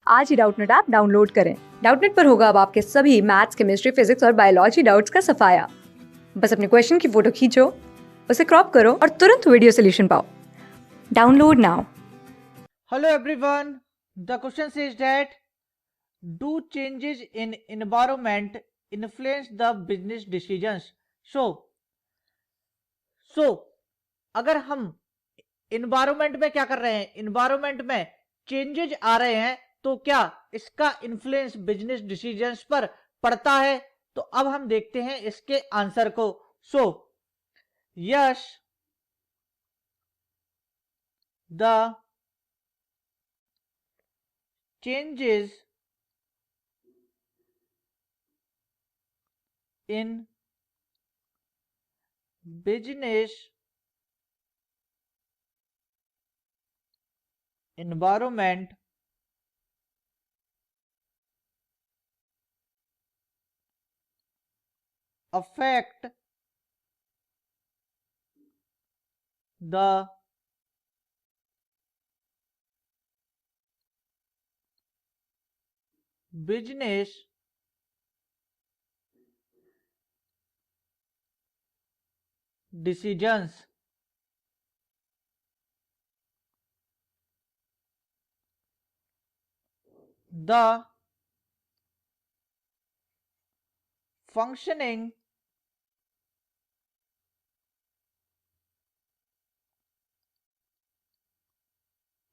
आज ही Doubtnut app download करें। Doubtnut पर होगा अब आपके सभी मैथ्स, केमिस्ट्री, फिजिक्स और बायोलॉजी डाउट्स का सफाया। बस अपने क्वेश्चन की फोटो खींचो, उसे क्रॉप करो और तुरंत वीडियो सोल्यूशन पाओ। Download now. Hello everyone. The question says that do changes in environment influence the business decisions? So अगर हम environment में क्या कर रहे हैं, environment में changes आ रहे हैं तो क्या इसका influence business decisions पर पड़ता है? तो अब हम देखते हैं इसके आंसर को. So yes, the changes in business environment affect the business decisions. The functioning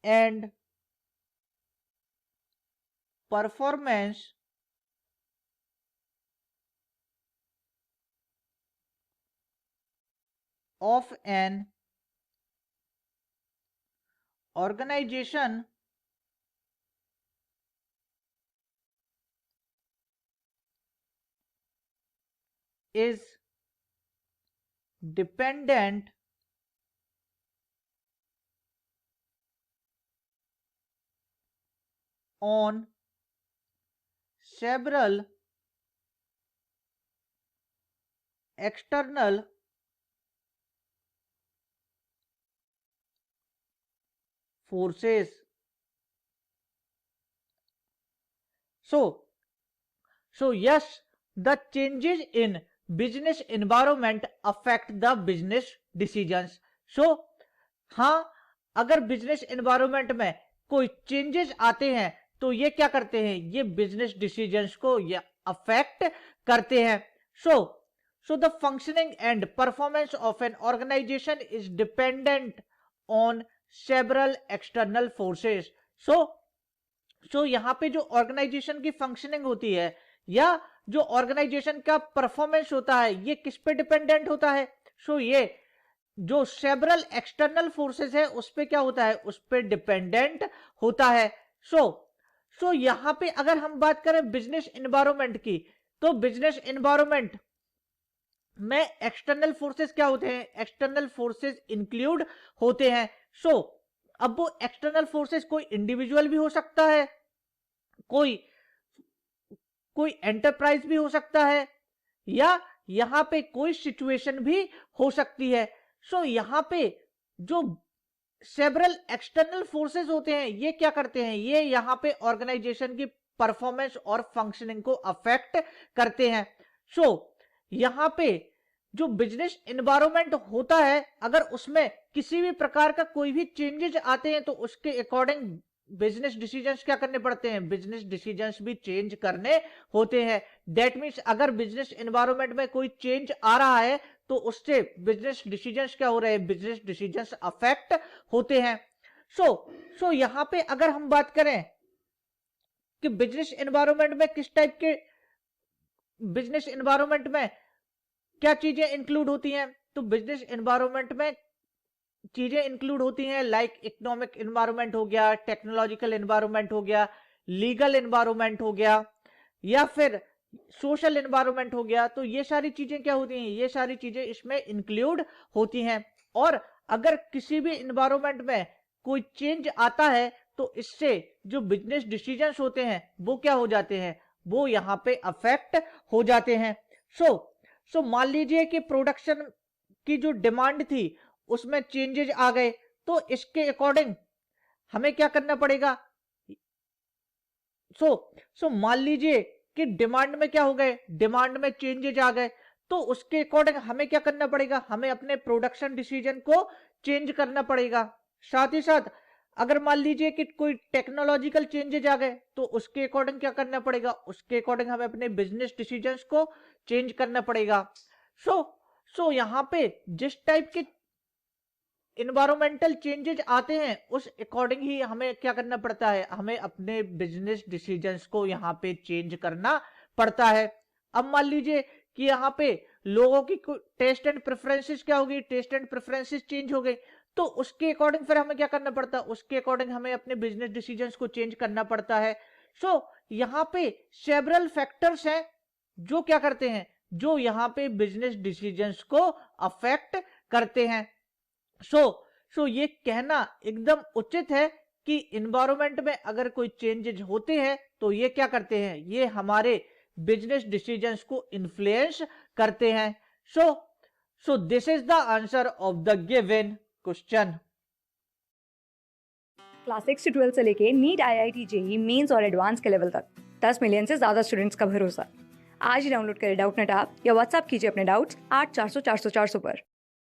and performance of an organization is dependent on several external forces. So yes, the changes in business environment affect the business decisions. So हाँ, अगर business environment में कोई changes आते हैं तो ये क्या करते हैं, ये बिजनेस डिसीजंस को ये अफेक्ट करते हैं. So the functioning and performance of an organisation is dependent on several external forces. So यहाँ पे जो ऑर्गेनाइजेशन की फंक्शनिंग होती है या जो ऑर्गेनाइजेशन का परफॉर्मेंस होता है ये किस पे डिपेंडेंट होता है. ये जो सेवरल एक्सटर्नल फोर्सेस है उस पे क्या होता है, उस पे डिपेंडेंट होता है. सो यहां पे अगर हम बात करें बिजनेस एनवायरनमेंट की, तो बिजनेस एनवायरनमेंट में एक्सटर्नल फोर्सेस क्या होते हैं, एक्सटर्नल फोर्सेस इंक्लूड होते हैं. अब वो एक्सटर्नल फोर्सेस कोई इंडिविजुअल भी हो सकता है, कोई एंटरप्राइज भी हो सकता है, या यहां पे कोई सिचुएशन भी हो सकती है. यहां पे जो सेवरल एक्सटर्नल फोर्सेस होते हैं ये क्या करते हैं, ये यहां पे ऑर्गेनाइजेशन की परफॉर्मेंस और फंक्शनिंग को अफेक्ट करते हैं. यहां पे जो बिजनेस एनवायरनमेंट होता है अगर उसमें किसी भी प्रकार का कोई भी चेंजेस आते हैं तो उसके अकॉर्डिंग बिजनेस डिसीजंस क्या करने पड़ते हैं, बिजनेस डिसीजंस भी चेंज करने होते हैं. दैट मीन्स अगर बिजनेस एनवायरनमेंट में कोई चेंज आ रहा है तो उससे बिजनेस डिसीजंस क्या हो रहे हैं, बिजनेस डिसीजंस अफेक्ट होते हैं. सो यहां पे अगर हम बात करें कि बिजनेस एनवायरनमेंट में किस टाइप के, बिजनेस एनवायरनमेंट में क्या चीजें इंक्लूड होती हैं, तो बिजनेस एनवायरनमेंट में चीजें इंक्लूड होती हैं लाइक इकोनॉमिक एनवायरनमेंट हो गया, टेक्नोलॉजिकल एनवायरनमेंट हो गया, लीगल एनवायरनमेंट हो गया, या फिर सोशल एनवायरनमेंट हो गया. तो ये सारी चीजें क्या होती हैं, ये सारी चीजें इसमें इंक्लूड होती हैं. और अगर किसी भी एनवायरनमेंट में कोई चेंज आता है तो इससे जो बिजनेस डिसीजंस होते हैं वो क्या हो जाते हैं, वो यहां पे अफेक्ट हो जाते हैं. सो मान लीजिए कि प्रोडक्शन की जो डिमांड थी उसमें चेंजेस आ गए, तो इसके अकॉर्डिंग हमें क्या करना पड़ेगा, सो मान लीजिए कि डिमांड में क्या हो गए, डिमांड में चेंजेज आ गए, तो उसके अकॉर्डिंग हमें क्या करना पड़ेगा, हमें अपने प्रोडक्शन डिसीजन को चेंज करना पड़ेगा। साथ ही साथ अगर मान लीजिए कि कोई टेक्नोलॉजिकल चेंजेज आ गए, तो उसके अकॉर्डिंग क्या करना पड़ेगा, उसके अकॉर्डिंग हमें अपने बिजनेस डिसीजंस को चेंज करना पड़ेगा। सो यहाँ पे जिस टाइप के इन्वायरमेंटल चेंजेस आते हैं उस अकॉर्डिंग ही हमें क्या करना पड़ता है, हमें अपने बिजनेस डिसीजंस को यहाँ पे चेंज करना पड़ता है। अब मान लीजिए कि यहाँ पे लोगों की टेस्ट एंड प्रेफरेंसेस क्या होगी, टेस्ट एंड प्रेफरेंसेस चेंज हो गई, तो उसके अकॉर्डिंग फिर हमें क्या करना पड़ता है, उसके अकॉर्डिंग हमें अपने बिजनेस डिसीजंस को चेंज करना पड़ता है। सो यहाँ पे सेवरल फैक्टर्स हैं जो क्या करते हैं, जो यहाँ पे बिजनेस डिसीजंस को अफेक्ट करते हैं। सो ये कहना एकदम उचित है कि इन्वायरमेंट में अगर कोई चेंजेस होते हैं तो ये क्या करते हैं, ये हमारे बिजनेस डिसीजंस को इन्फ्लुएंस करते हैं। So this is the answer of the given question. Class 6 से 12 से लेके नीट, IIT, जेईई मेंस और एडवांस के लेवल तक 10 मिलियन से ज़्यादा स्टूडेंट्स का भरोसा। आज ही डाउनलोड करें डाउटनेट ऐप या व्हाट्सएप कीजिए अपने डाउट्स 8400 400 400 पर।